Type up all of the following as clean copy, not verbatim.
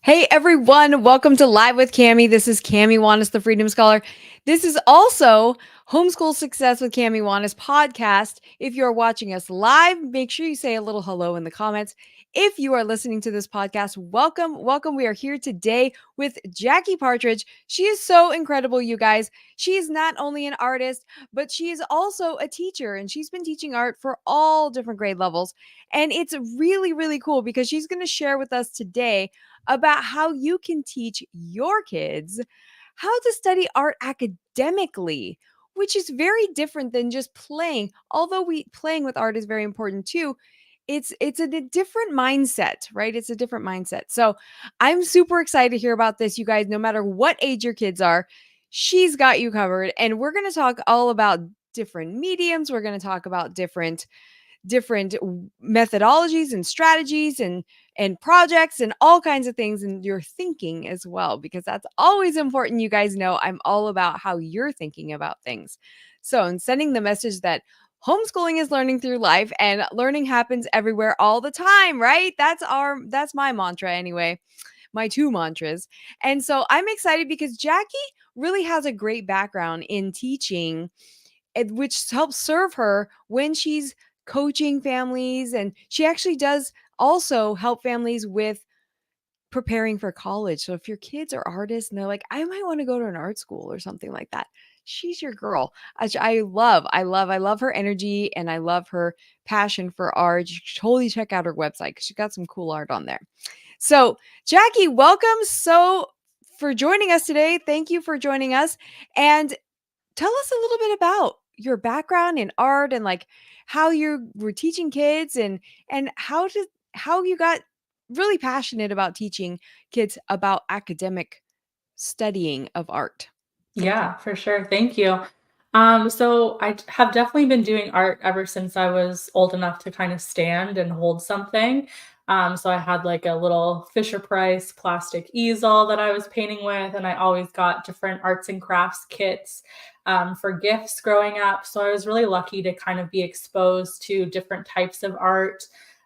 Hey everyone, welcome to Live with Cami. This is Cami Wanis, the Freedom Scholar. This is also Homeschool Success with Cami Wanis podcast. If you are watching us live, make sure you say a little hello in the comments. If you are listening to this podcast, welcome. We are here today with Jackie Partridge. She is so incredible, you guys. She is not only an artist, but she is also a teacher, and she's been teaching art for all different grade levels. And it's really, really cool because she's going to share with us today about how you can teach your kids how to study art academically, which is very different than just playing. Although we playing with art is very important too, it's a different mindset, right? It's a different mindset. So I'm super excited to hear about this, you guys. No matter what age your kids are, she's got you covered, and we're going to talk all about different mediums. We're going to talk about different methodologies and strategies and projects and all kinds of things, and your thinking as well, because that's always important. You guys know I'm all about how you're thinking about things. So in sending the message that homeschooling is learning through life, and learning happens everywhere all the time, right? That's my mantra anyway, my two mantras. And so I'm excited because Jackie really has a great background in teaching, which helps serve her when she's coaching families. And she actually does also help families with preparing for college. So if your kids are artists and they're like, I might want to go to an art school or something like that, she's your girl. I love her energy, and I love her passion for art. You should totally check out her website because she got some cool art on there. So, Jackie, welcome. So, for joining us today, thank you for joining us. And tell us a little bit about your background in art, and like how you were teaching kids, and how you got really passionate about teaching kids about academic studying of art. Yeah, for sure. Thank you. So have definitely been doing art ever since I was old enough to kind of stand and hold something. So I had like a little Fisher Price plastic easel that I was painting with, and I always got different arts and crafts kits for gifts growing up. So I was really lucky to kind of be exposed to different types of art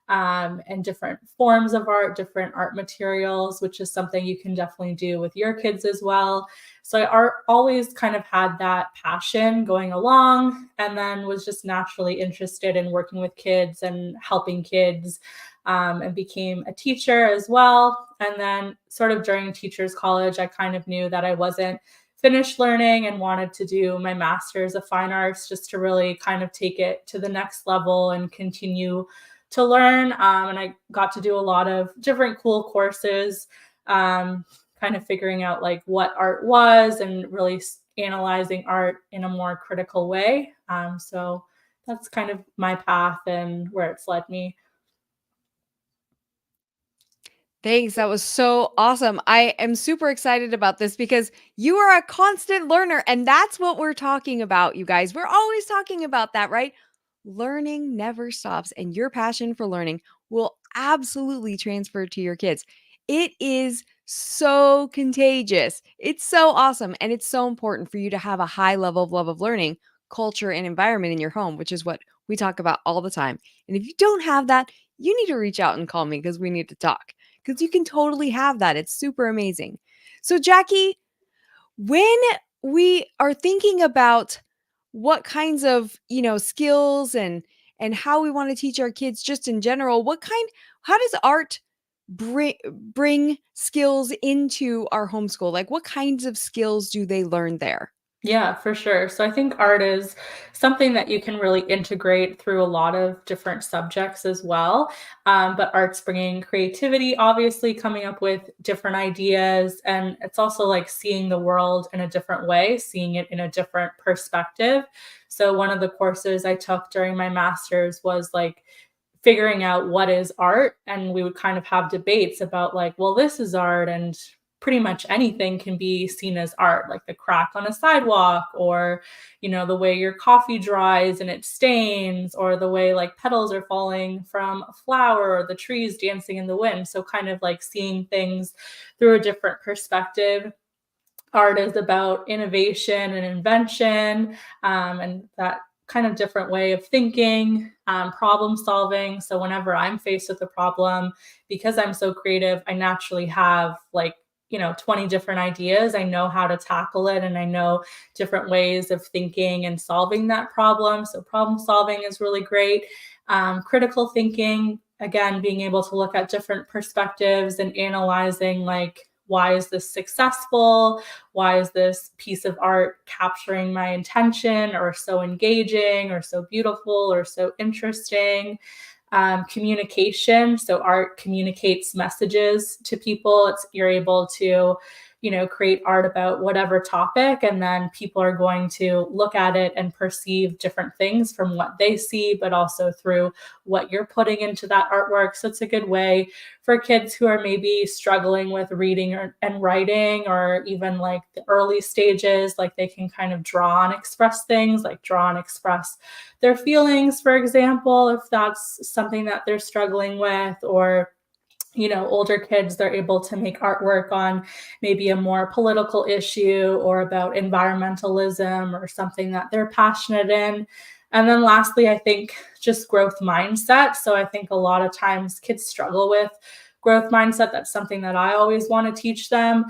and different forms of art, different art materials, which is something you can definitely do with your kids as well. So always kind of had that passion going along, and then was just naturally interested in working with kids and helping kids, and became a teacher as well. And then, sort of during teachers college, I kind of knew that I wasn't finished learning and wanted to do my master's of fine arts just to really kind of take it to the next level and continue to learn. And I got to do a lot of different cool courses. Kind of figuring out like what art was and really analyzing art in a more critical way. So that's kind of my path and where it's led me. Thanks. That was so awesome. I am super excited about this because you are a constant learner, and that's what we're talking about, you guys. We're always talking about that, right? Learning never stops, and your passion for learning will absolutely transfer to your kids. It is so contagious. It's so awesome, and it's so important for you to have a high level of love of learning, culture, and environment in your home, which is what we talk about all the time. And if you don't have that, you need to reach out and call me because we need to talk, because you can totally have that. It's super amazing. So, Jackie, when we are thinking about what kinds of, skills and how we want to teach our kids just in general, how does art bring skills into our homeschool? Like, what kinds of skills do they learn there? Yeah, for sure. So I think art is something that you can really integrate through a lot of different subjects as well. But art's bringing creativity, obviously, coming up with different ideas. And it's also like seeing the world in a different way, seeing it in a different perspective. So one of the courses I took during my master's was like figuring out what is art. And we would kind of have debates about like, well, this is art, and pretty much anything can be seen as art, like the crack on a sidewalk, or the way your coffee dries and it stains, or the way like petals are falling from a flower, or the trees dancing in the wind. So kind of like seeing things through a different perspective. Art is about innovation and invention, and that kind of different way of thinking, problem solving. So whenever I'm faced with a problem, because I'm so creative, I naturally have like, 20 different ideas. I know how to tackle it and I know different ways of thinking and solving that problem. So problem solving is really great. Critical thinking, again, being able to look at different perspectives and analyzing like, why is this successful? Why is this piece of art capturing my attention or so engaging or so beautiful or so interesting? Communication. So art communicates messages to people. You're able to, create art about whatever topic, and then people are going to look at it and perceive different things from what they see, but also through what you're putting into that artwork. So it's a good way for kids who are maybe struggling with reading and writing, or even like the early stages, like they can kind of draw and express things, like draw and express their feelings, for example, if that's something that they're struggling with. Or older kids, they're able to make artwork on maybe a more political issue or about environmentalism or something that they're passionate in. And then lastly, I think just growth mindset. So I think a lot of times kids struggle with growth mindset. That's something that I always want to teach them.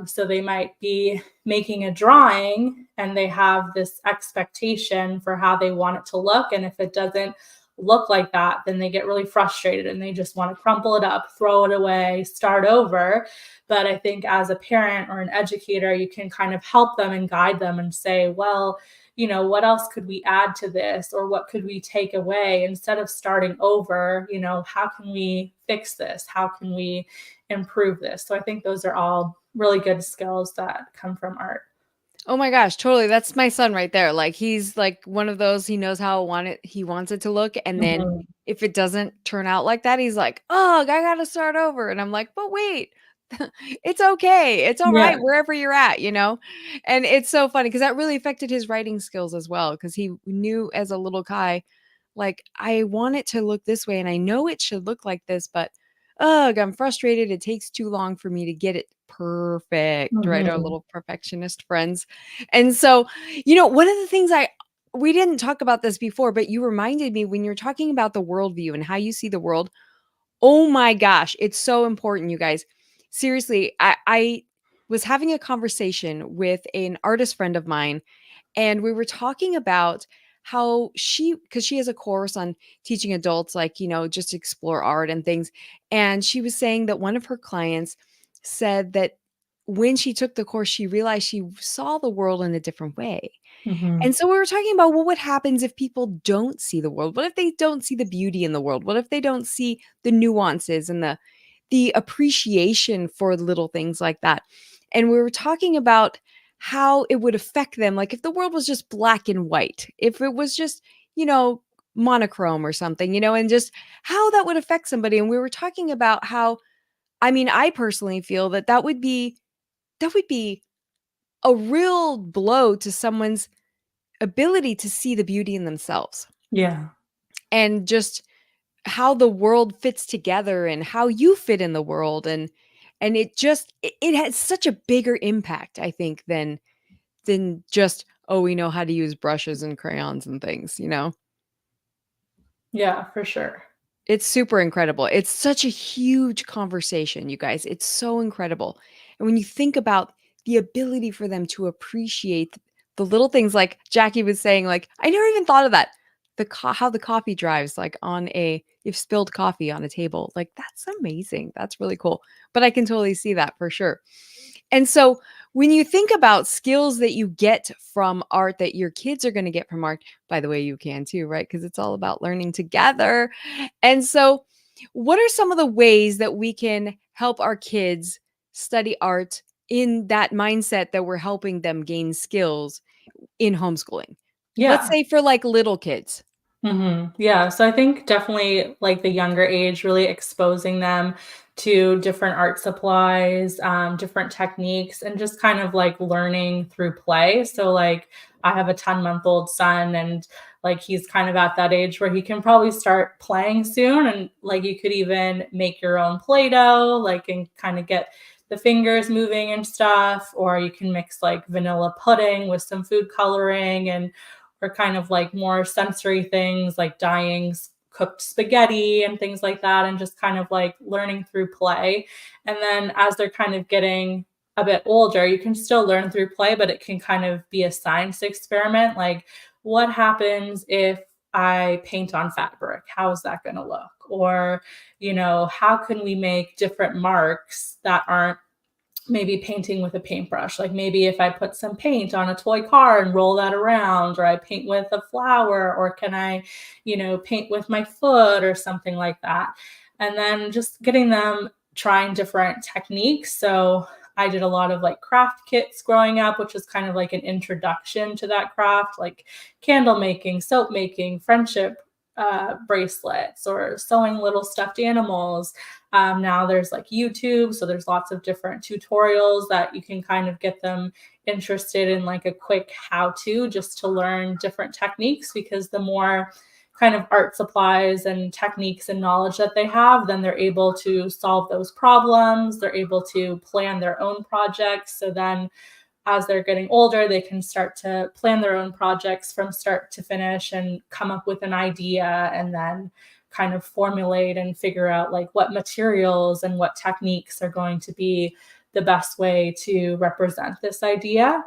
So they might be making a drawing and they have this expectation for how they want it to look. And if it doesn't look like that, then they get really frustrated and they just want to crumple it up, throw it away, start over. But I think as a parent or an educator, you can kind of help them and guide them and say, well, what else could we add to this? Or what could we take away instead of starting over? How can we fix this? How can we improve this? So I think those are all really good skills that come from art. Oh my gosh, totally. That's my son right there. Like he's like one of those, he knows how he wants it to look. And then Mhm. if it doesn't turn out like that, he's like, oh, I gotta start over. And I'm like, but wait, it's okay. It's all Yeah. right wherever you're at, you know? And it's so funny because that really affected his writing skills as well. Cause he knew as a little guy, like, I want it to look this way and I know it should look like this, but ugh, I'm frustrated. It takes too long for me to get it perfect, right? Our Mhm. little perfectionist friends. And so, one of the things we didn't talk about this before, but you reminded me when you're talking about the worldview and how you see the world. Oh my gosh, it's so important, you guys. Seriously, I was having a conversation with an artist friend of mine, and we were talking about how because she has a course on teaching adults, like, just explore art and things. And she was saying that one of her clients said that when she took the course, she realized she saw the world in a different way. Mhm. And so we were talking about, well, what happens if people don't see the world? What if they don't see the beauty in the world? What if they don't see the nuances and the appreciation for little things like that? And we were talking about how it would affect them, like if the world was just black and white, if it was just, you know, monochrome or something, and just how that would affect somebody. And we were talking about how, I mean, I personally feel that that would be a real blow to someone's ability to see the beauty in themselves Yeah. and just how the world fits together and how you fit in the world. And it has such a bigger impact, I think, than just, oh, we know how to use brushes and crayons and things. Yeah, for sure. It's super incredible. It's such a huge conversation, you guys. It's so incredible. And when you think about the ability for them to appreciate the little things, like Jackie was saying, like, I never even thought of that. How the coffee drives, like you've spilled coffee on a table. Like, that's amazing. That's really cool. But I can totally see that for sure. And so when you think about skills that you get from art that your kids are going to get from art, by the way, you can too, right? Because it's all about learning together. And so, what are some of the ways that we can help our kids study art in that mindset that we're helping them gain skills in homeschooling? Let's Yeah. say for like little kids. Yeah. So I think definitely like the younger age, really exposing them to different art supplies, different techniques, and just kind of like learning through play. So, like, I have a 10-month-old son, and like he's kind of at that age where he can probably start playing soon. And like you could even make your own Play Doh, like, and kind of get the fingers moving and stuff. Or you can mix like vanilla pudding with some food coloring, and or kind of like more sensory things like dyeing cooked spaghetti and things like that, and just kind of like learning through play. And then as they're kind of getting a bit older, you can still learn through play, but it can kind of be a science experiment. Like, what happens if I paint on fabric? How is that going to look? Or, how can we make different marks that aren't maybe painting with a paintbrush? Like maybe if I put some paint on a toy car and roll that around, or I paint with a flower, or can I, paint with my foot or something like that. And then just getting them trying different techniques. So I did a lot of like craft kits growing up, which is kind of like an introduction to that craft, like candle making, soap making, friendship bracelets, or sewing little stuffed animals. Now there's like YouTube, so there's lots of different tutorials that you can kind of get them interested in, like a quick how to, just to learn different techniques, because the more kind of art supplies and techniques and knowledge that they have, then they're able to solve those problems. They're able to plan their own projects. So then as they're getting older, they can start to plan their own projects from start to finish and come up with an idea, and then kind of formulate and figure out like what materials and what techniques are going to be the best way to represent this idea.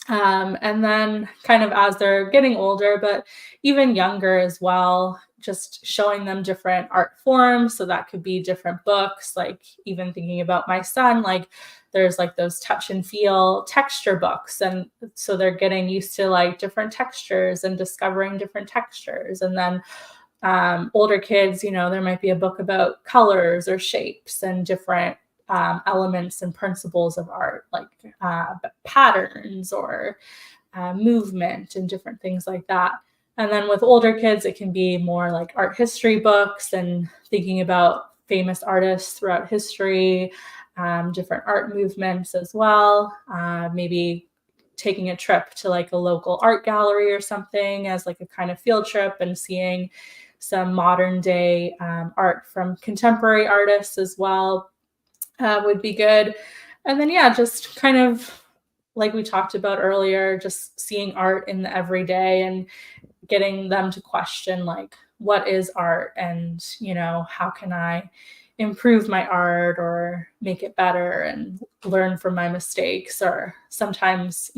And then kind of as they're getting older, but even younger as well, just showing them different art forms. So that could be different books, like even thinking about my son, like there's like those touch and feel texture books. And so they're getting used to like different textures and discovering different textures. And then older kids, there might be a book about colors or shapes and different elements and principles of art, like patterns or movement and different things like that. And then with older kids, it can be more like art history books and thinking about famous artists throughout history, different art movements as well. Maybe taking a trip to like a local art gallery or something as like a kind of field trip, and seeing some modern day art from contemporary artists as well would be good. And then, yeah, just kind of like we talked about earlier, just seeing art in the everyday and getting them to question, like, what is art? And, how can I improve my art or make it better and learn from my mistakes? Or sometimes,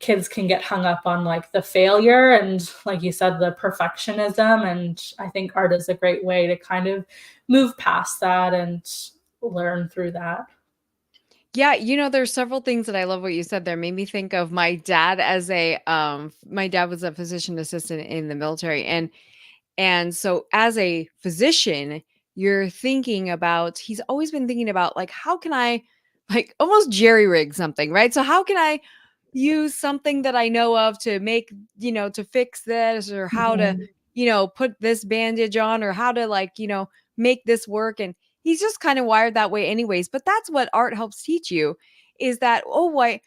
kids can get hung up on like the failure and, like you said, the perfectionism. And I think art is a great way to kind of move past that and learn through that. Yeah, there's several things that I love what you said there. Made me think of my dad as my dad was a physician assistant in the military, and so as a physician, he's always been thinking about like, how can I like almost jerry rig something, right? So how can I use something that I know of to make, to fix this, or how to, Mhm. put this bandage on, or how to like, make this work. And he's just kind of wired that way anyways. But that's what art helps teach you, is that, oh, why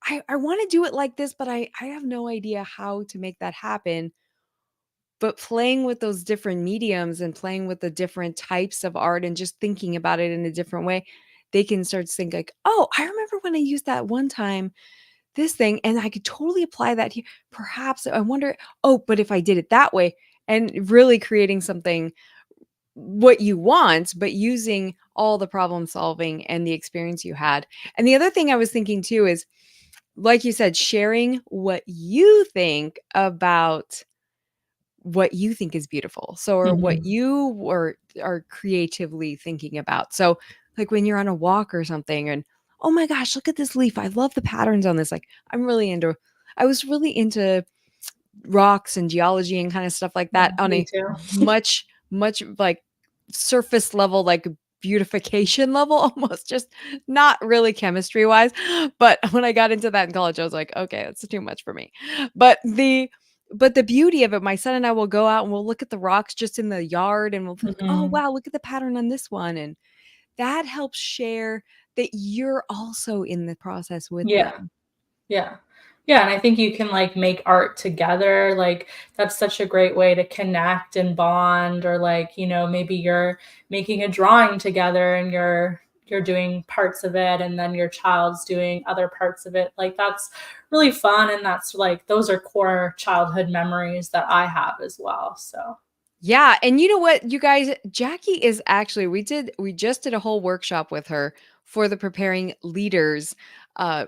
I want to do it like this, but I have no idea how to make that happen. But playing with those different mediums and playing with the different types of art and just thinking about it in a different way, they can start to think like, oh, I remember when I used that one time, this thing, and I could totally apply that here. Perhaps I wonder, oh, but if I did it that way, and really creating something what you want, but using all the problem solving and the experience you had. And the other thing I was thinking too is, like you said, sharing what you think about what you think is beautiful. So, or what Mhm. you were are creatively thinking about. So, like when you're on a walk or something, and oh my gosh, look at this leaf. I love the patterns on this. Like, I was really into rocks and geology and kind of stuff like Yeah, that on me a too. much like surface level, like beautification level, almost, just not really chemistry wise. But when I got into that in college, I was like, okay, that's too much for me. But the beauty of it, my son and I will go out and we'll look at the rocks just in the yard, and we'll think, oh Mhm. wow, look at the pattern on this one. And that helps share that you're also in the process with Yeah. them. Yeah. Yeah, and I think you can, like, make art together, like, that's such a great way to connect and bond. Or, like, maybe you're making a drawing together and you're doing parts of it and then your child's doing other parts of it. Like that's really fun, and that's like those are core childhood memories that I have as well. So Yeah, and you know what, you guys, Jackie is actually we just did a whole workshop with her for the Preparing Leaders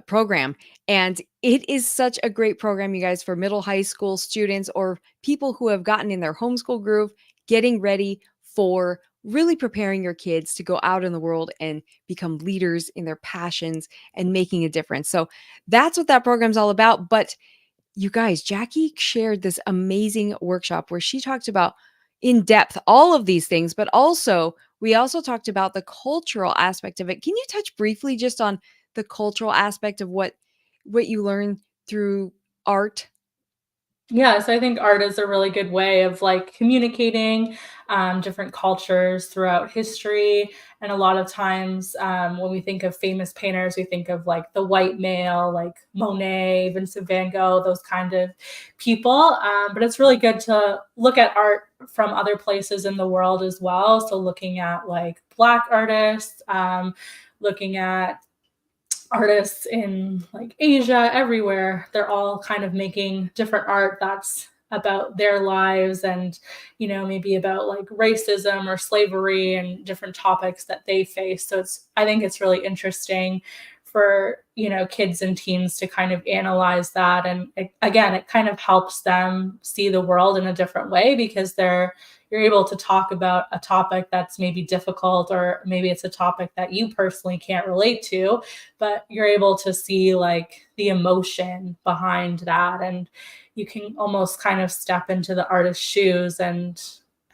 program, and it is such a great program, you guys, for middle high school students or people who have gotten in their homeschool groove, getting ready for really preparing your kids to go out in the world and become leaders in their passions and making a difference. So that's what that program's all about. But you guys, Jackie shared this amazing workshop where she talked about in depth all of these things, but also we also talked about the cultural aspect of it. Can you touch briefly just on the cultural aspect of what you learn through art? yes, I think art is a really good way of like communicating different cultures throughout history. And a lot of times, when we think of famous painters, we think of like the white male, like Monet, Vincent van Gogh, those kind of people. But it's really good to look at art from other places in the world as well. So, looking at like Black artists, looking at artists in like Asia, everywhere, they're all kind of making different art that's about their lives and, maybe about like racism or slavery and different topics that they face. So I think it's really interesting for, kids and teens to kind of analyze that. And again, it kind of helps them see the world in a different way because you're able to talk about a topic that's maybe difficult, or maybe it's a topic that you personally can't relate to, but you're able to see like the emotion behind that, and you can almost kind of step into the artist's shoes. And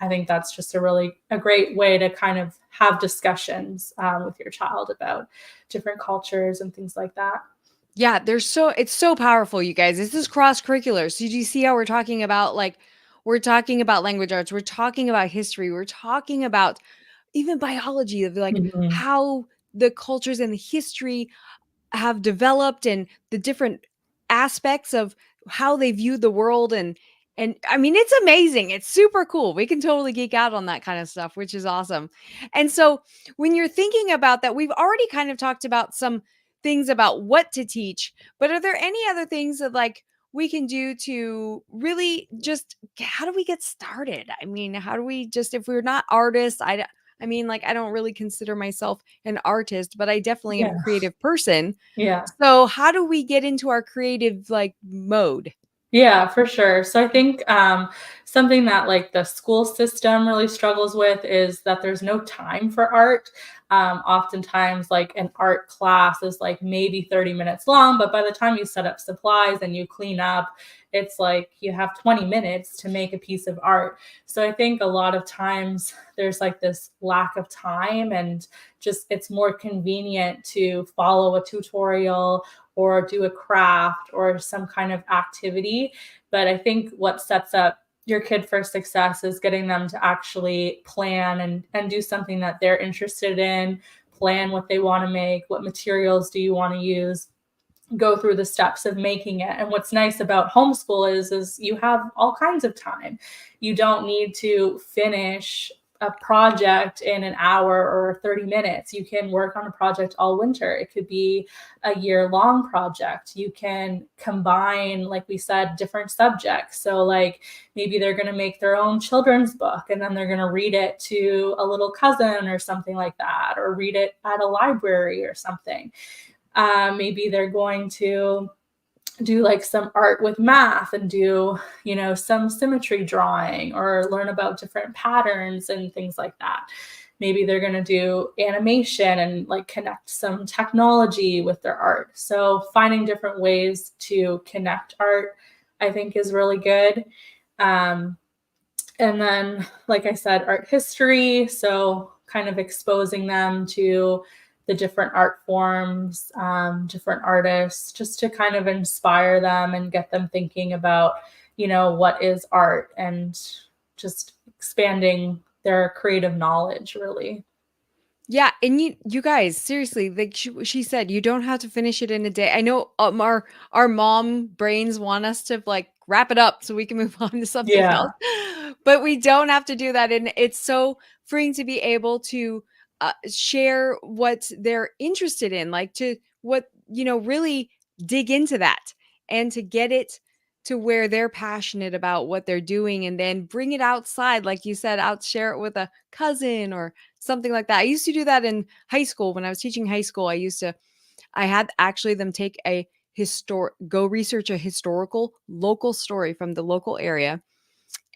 I think that's just a great way to kind of have discussions with your child about different cultures and things like that. Yeah, it's so powerful, you guys. This is cross curricular. So do you see how we're talking about language arts, we're talking about history, we're talking about even biology of like Mhm. how the cultures and the history have developed and the different aspects of how they view the world, and I mean it's amazing. It's super cool. We can totally geek out on that kind of stuff, which is awesome. And so when you're thinking about that, we've already kind of talked about some things about what to teach, but are there any other things that like we can do to really just how do we get started? I mean, how do we just if we're not artists, I mean, like I don't really consider myself an artist, but I definitely am a Yeah. creative person. Yeah. So how do we get into our creative like mode? Yeah, for sure. So I think something that like the school system really struggles with is that there's no time for art. Oftentimes, like an art class is like maybe 30 minutes long, but by the time you set up supplies and you clean up, it's like you have 20 minutes to make a piece of art. So I think a lot of times there's like this lack of time, and just it's more convenient to follow a tutorial or do a craft or some kind of activity. But I think what sets up your kid for success is getting them to actually plan and do something that they're interested in, plan what they want to make, what materials do you want to use, go through the steps of making it. And what's nice about homeschool is you have all kinds of time. You don't need to finish a project in an hour or 30 minutes. You can work on a project all winter. It could be a year-long project. You can combine, like we said, different subjects. So like maybe they're going to make their own children's book and then they're going to read it to a little cousin or something like that, or read it at a library or something. Maybe they're going to do like some art with math and do, some symmetry drawing or learn about different patterns and things like that. Maybe they're going to do animation and like connect some technology with their art. So finding different ways to connect art, I think, is really good. Um, and then, like I said, art history. So kind of exposing them to the different art forms, different artists, just to kind of inspire them and get them thinking about, what is art, and just expanding their creative knowledge, really. Yeah, and you guys, seriously, like she said, you don't have to finish it in a day. I know our mom brains want us to like wrap it up so we can move on to something else, Yeah. but we don't have to do that. And it's so freeing to be able to share what they're interested in, like to what, really dig into that and to get it to where they're passionate about what they're doing and then bring it outside, like you said, out, share it with a cousin or something like that. I used to do that in high school. When I was teaching high school, I had actually them take go research a historical local story from the local area,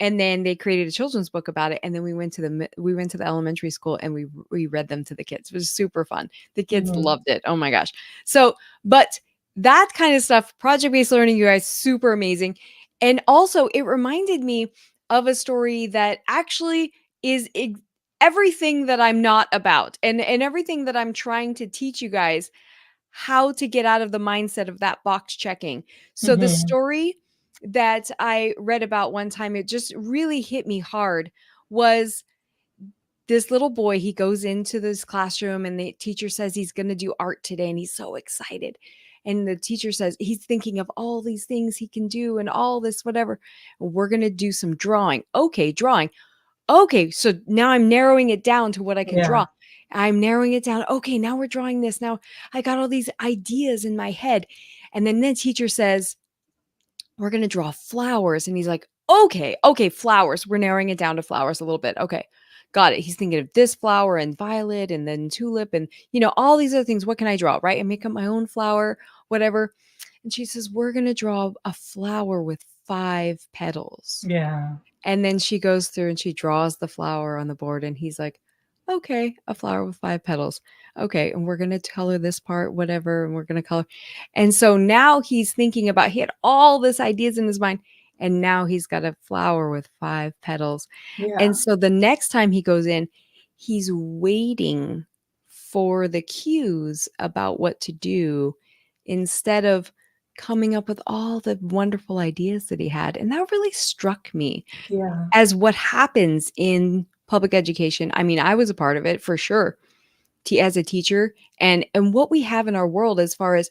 and then they created a children's book about it, and then we went to the elementary school and we read them to the kids. It was super fun. The kids Mhm. loved it. Oh my gosh. So, but that kind of stuff, project-based learning, you guys, super amazing. And also it reminded me of a story that actually is everything that I'm not about, and everything that I'm trying to teach you guys how to get out of the mindset of that box checking. So the Mhm. story that I read about one time, it just really hit me hard, was this little boy. He goes into this classroom and the teacher says he's going to do art today and he's so excited. And the teacher says he's thinking of all these things he can do and all this whatever. We're going to do some drawing. Okay, drawing. Okay, so now I'm narrowing it down to what I can Yeah. draw. I'm narrowing it down. Okay, now we're drawing this. Now I got all these ideas in my head. And then the teacher says, we're going to draw flowers. And he's like, okay, flowers. We're narrowing it down to flowers a little bit. Okay, got it. He's thinking of this flower and violet and then tulip and, all these other things. What can I draw? Right. And make up my own flower, whatever. And she says, we're going to draw a flower with 5 petals. Yeah. And then she goes through and she draws the flower on the board, and he's like, "Okay, a flower with 5 petals. Okay, and we're gonna color this part, whatever, and we're gonna color." And so now he's thinking about, he had all this ideas in his mind, and now he's got a flower with 5 petals. And Yeah. so the next time he goes in, he's waiting for the cues about what to do instead of coming up with all the wonderful ideas that he had. And that really struck me Yeah. as what happens in public education. I mean, I was a part of it for sure, as a teacher, and what we have in our world as far as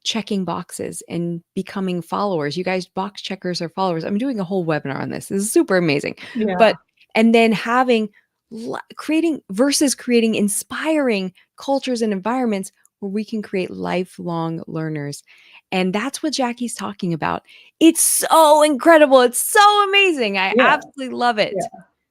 checking boxes and becoming followers. You guys, box checkers are followers. I'm doing a whole webinar on this. This is super amazing. But Yeah. and then having creating inspiring cultures and environments where we can create lifelong learners. And that's what Jackie's talking about. It's so incredible. It's so amazing. I Yeah. absolutely love Yeah. it.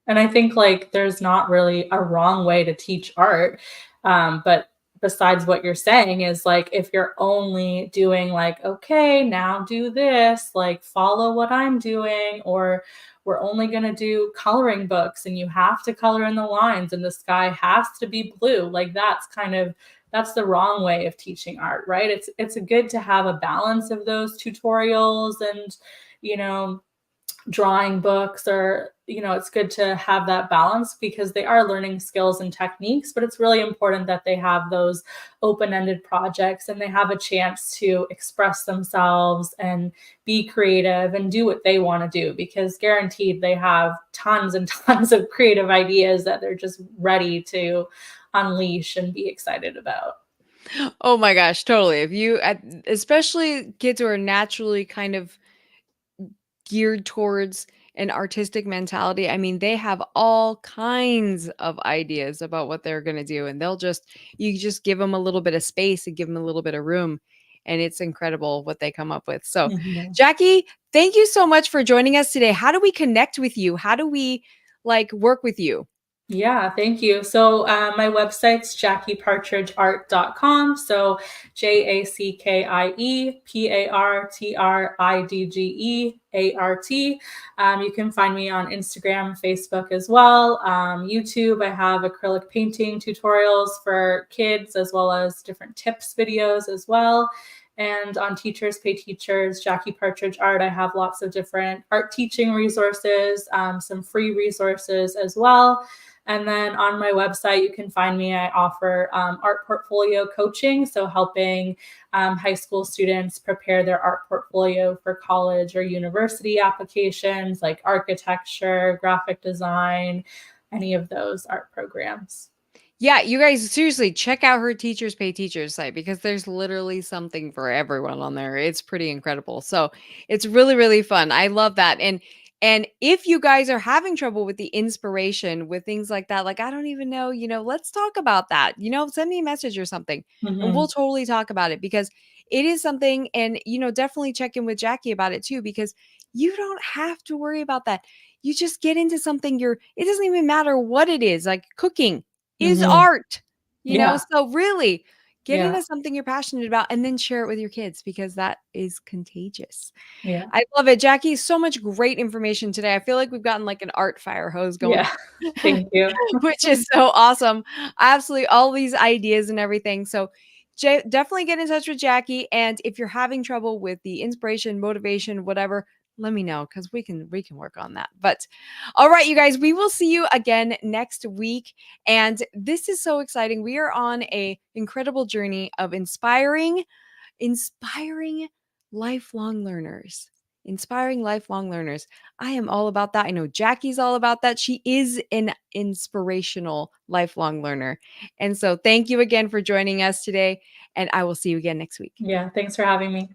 And I think like there's not really a wrong way to teach art. But besides what you're saying is like if you're only doing like, okay, now do this, like follow what I'm doing, or we're only going to do coloring books and you have to color in the lines and the sky has to be blue. Like that's the wrong way of teaching art, right? It's good to have a balance of those tutorials and you know drawing books, or it's good to have that balance because they are learning skills and techniques, but it's really important that they have those open-ended projects and they have a chance to express themselves and be creative and do what they want to do, because guaranteed they have tons and tons of creative ideas that they're just ready to unleash and be excited about. Oh my gosh, totally. If you, especially kids who are naturally kind of geared towards an artistic mentality. I mean, they have all kinds of ideas about what they're going to do, and you just give them a little bit of space and give them a little bit of room, and it's incredible what they come up with. So, Mhm. Jackie, thank you so much for joining us today. How do we connect with you? How do we work with you? Yeah, thank you. So my website's jackiepartridgeart.com. So JackiePartridgeArt. You can find me on Instagram, Facebook as well. YouTube, I have acrylic painting tutorials for kids as well as different tips videos as well. And on Teachers Pay Teachers, Jackie Partridge Art, I have lots of different art teaching resources, some free resources as well. And then on my website, you can find me. I offer art portfolio coaching, so helping high school students prepare their art portfolio for college or university applications like architecture, graphic design, any of those art programs. Yeah, you guys seriously check out her Teachers Pay Teachers site because there's literally something for everyone on there. It's pretty incredible. So it's really, really fun. I love that. And And if you guys are having trouble with the inspiration with things like that, like, I don't even know, let's talk about that. Send me a message or something and we'll Mhm. totally talk about it because it is something. And, definitely check in with Jackie about it too, because you don't have to worry about that. You just get into something it doesn't even matter what it is. Like cooking is Mhm. art, Yeah. so really get Yeah. into something you're passionate about and then share it with your kids because that is contagious. Yeah. I love it. Jackie, so much great information today. I feel like we've gotten like an art fire hose going, Yeah. Thank you. which is so awesome. Absolutely. All these ideas and everything. So definitely get in touch with Jackie. And if you're having trouble with the inspiration, motivation, whatever, let me know because we can work on that. But all right, you guys, we will see you again next week. And this is so exciting. We are on a incredible journey of inspiring lifelong learners. Inspiring lifelong learners. I am all about that. I know Jackie's all about that. She is an inspirational lifelong learner. And so thank you again for joining us today. And I will see you again next week. Yeah, thanks for having me.